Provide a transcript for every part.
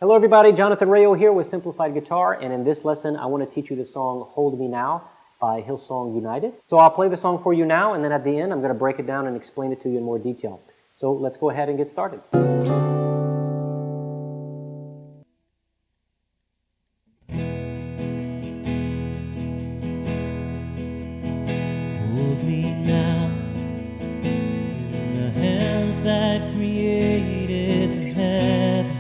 Hello everybody, Jonathan Rayo here with Simplified Guitar, and in this lesson I want to teach you the song Hold Me Now by Hillsong United. So I'll play the song for you now, and then at the end I'm going to break it down and explain it to you in more detail. So let's go ahead and get started. Hold me now in the hands that created the heavens.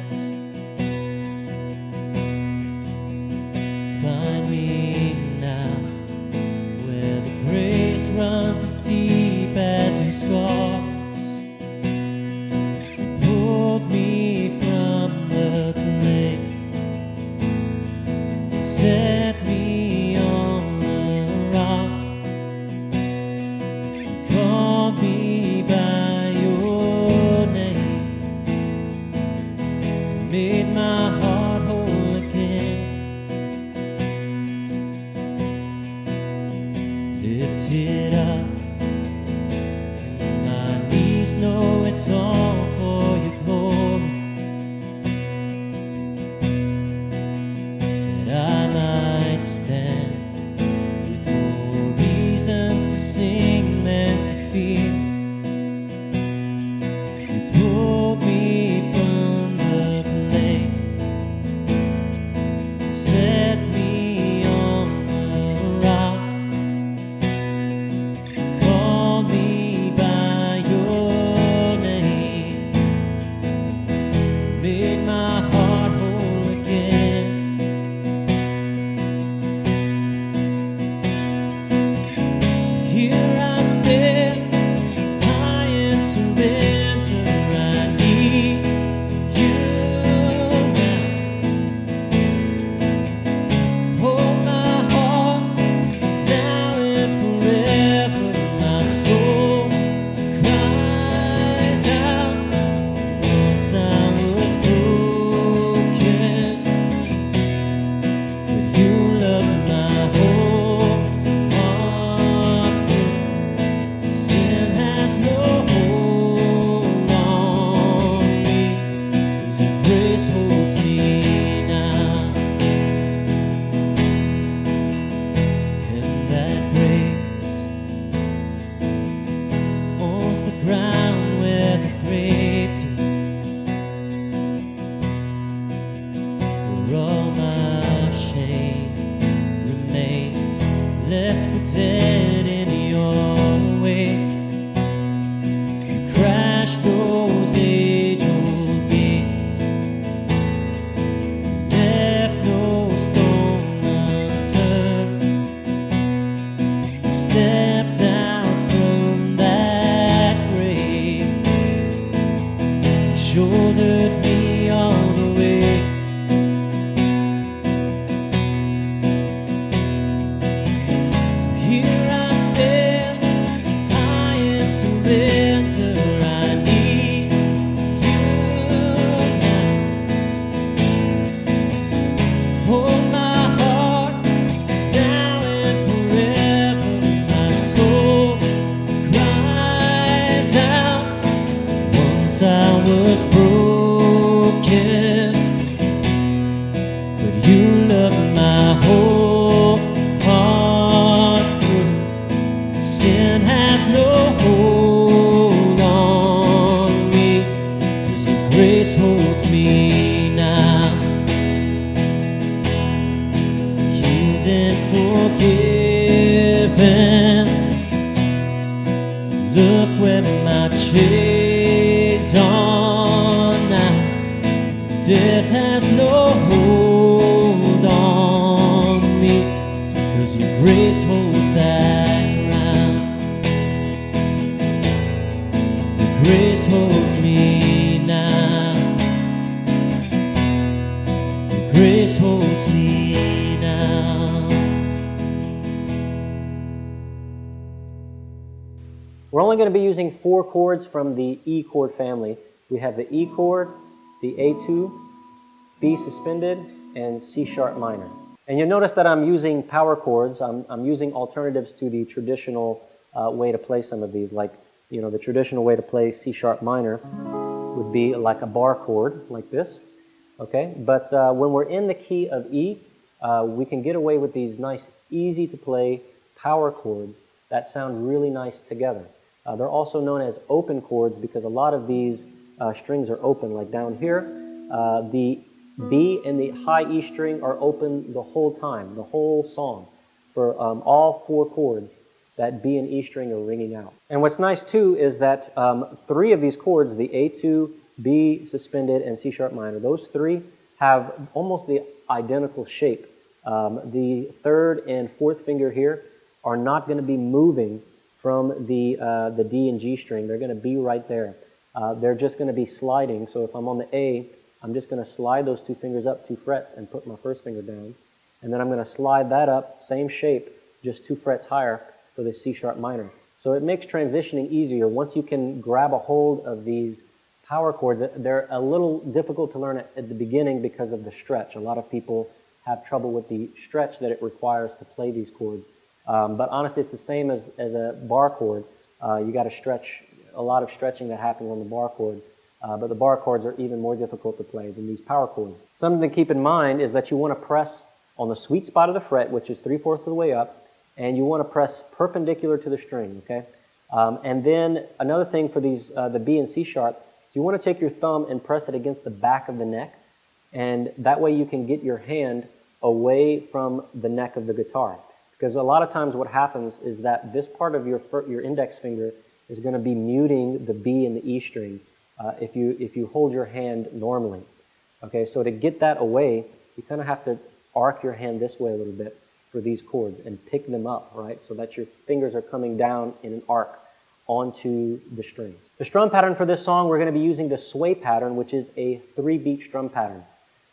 Find me now where the grace runs as deep as your scars. Pulled me from the clay and set me on the rock. Call me by your name, made my heart whole again. Lift it up, my knees know it's all for your glory, that I might stand with more reasons to sing than to fear. You pulled me from the clay, set me on the rock, called me by your name, made my heart whole again. Here I stand, high in surrender. I need you now. Hold my heart now and forever. My soul cries out. Once I was broken, but you loved my whole heart. Sin has no hold on me, 'cause your grace holds me now. And that grace owns the ground where the grave did, where all my shame remains, left for dead in your way. You crashed those age-old gates, left no stone unturned. You stepped out from that grave, shouldered me all the way. So here I stand, high in surrender. I need you now. Hold my heart now and forever. My soul cries out. Once I was broken, but you loved my whole heart through. Sin has no hold on me, 'cause your grace holds me now. Healed and forgiven. Look where my chains are now. Death has no hold on me, 'cause your grace holds that ground. Your grace holds me now. Your grace holds me now. We're only going to be using 4 chords from the E chord family. We have the E chord, the A2, B suspended, and C sharp minor. And you'll notice that I'm using power chords. I'm using alternatives to the traditional way to play some of these. Like, the traditional way to play C sharp minor would be like a bar chord, like this. Okay, but when we're in the key of E, we can get away with these nice, easy to play power chords that sound really nice together. They're also known as open chords because a lot of these strings are open, like down here. The B and the high E string are open the whole time, the whole song, for all 4 chords. That B and E string are ringing out. And what's nice too is that 3 of these chords, the A2, B suspended, and C sharp minor, those 3 have almost the identical shape. The 3rd and 4th finger here are not going to be moving from the D and G string. They're going to be right there. They're just going to be sliding. So if I'm on the A, I'm just going to slide those 2 fingers up 2 frets and put my 1st finger down. And then I'm going to slide that up, same shape, just 2 frets higher for the C sharp minor. So it makes transitioning easier. Once you can grab a hold of these power chords, they're a little difficult to learn at the beginning because of the stretch. A lot of people have trouble with the stretch that it requires to play these chords. But honestly, it's the same as a bar chord. You got to stretch, a lot of stretching that happens on the bar chord. But the bar chords are even more difficult to play than these power chords. Something to keep in mind is that you want to press on the sweet spot of the fret, which is 3/4 of the way up, and you want to press perpendicular to the string, okay? And then another thing for these, the B and C sharp, is you want to take your thumb and press it against the back of the neck, and that way you can get your hand away from the neck of the guitar. Because a lot of times what happens is that this part of your index finger is going to be muting the B and the E string if you hold your hand normally. Okay, so to get that away, you kind of have to arc your hand this way a little bit for these chords and pick them up, right? So that your fingers are coming down in an arc onto the string. The strum pattern for this song, we're going to be using the sway pattern, which is a 3-beat strum pattern.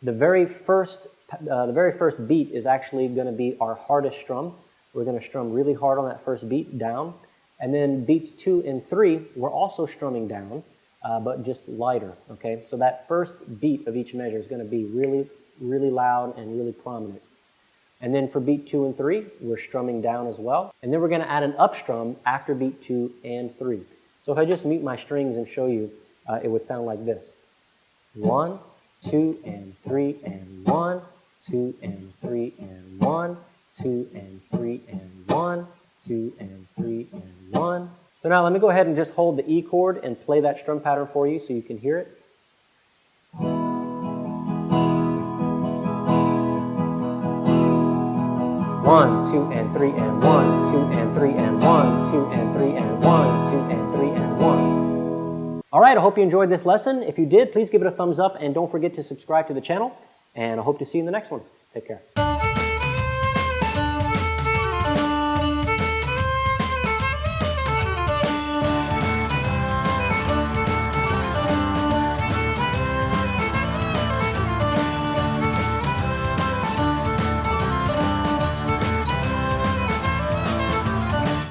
The very first beat is actually going to be our hardest strum. We're going to strum really hard on that first beat down. And then beats 2 and 3, we're also strumming down, but just lighter, okay? So that first beat of each measure is going to be really, really loud and really prominent. And then for beat 2 and 3, we're strumming down as well. And then we're going to add an up strum after beat 2 and 3. So if I just mute my strings and show you, it would sound like this. 1, 2, and 3, and 1, 2, and 3, and 1, 2, and 3, and 1, 2, and 3, and 1. So now let me go ahead and just hold the E chord and play that strum pattern for you so you can hear it. 1, 2, and 3, and 1, 2, and 3, and 1, 2, and 3, and 1, 2, and 3, and 1. All right, I hope you enjoyed this lesson. If you did, please give it a thumbs up, and don't forget to subscribe to the channel. And I hope to see you in the next one. Take care.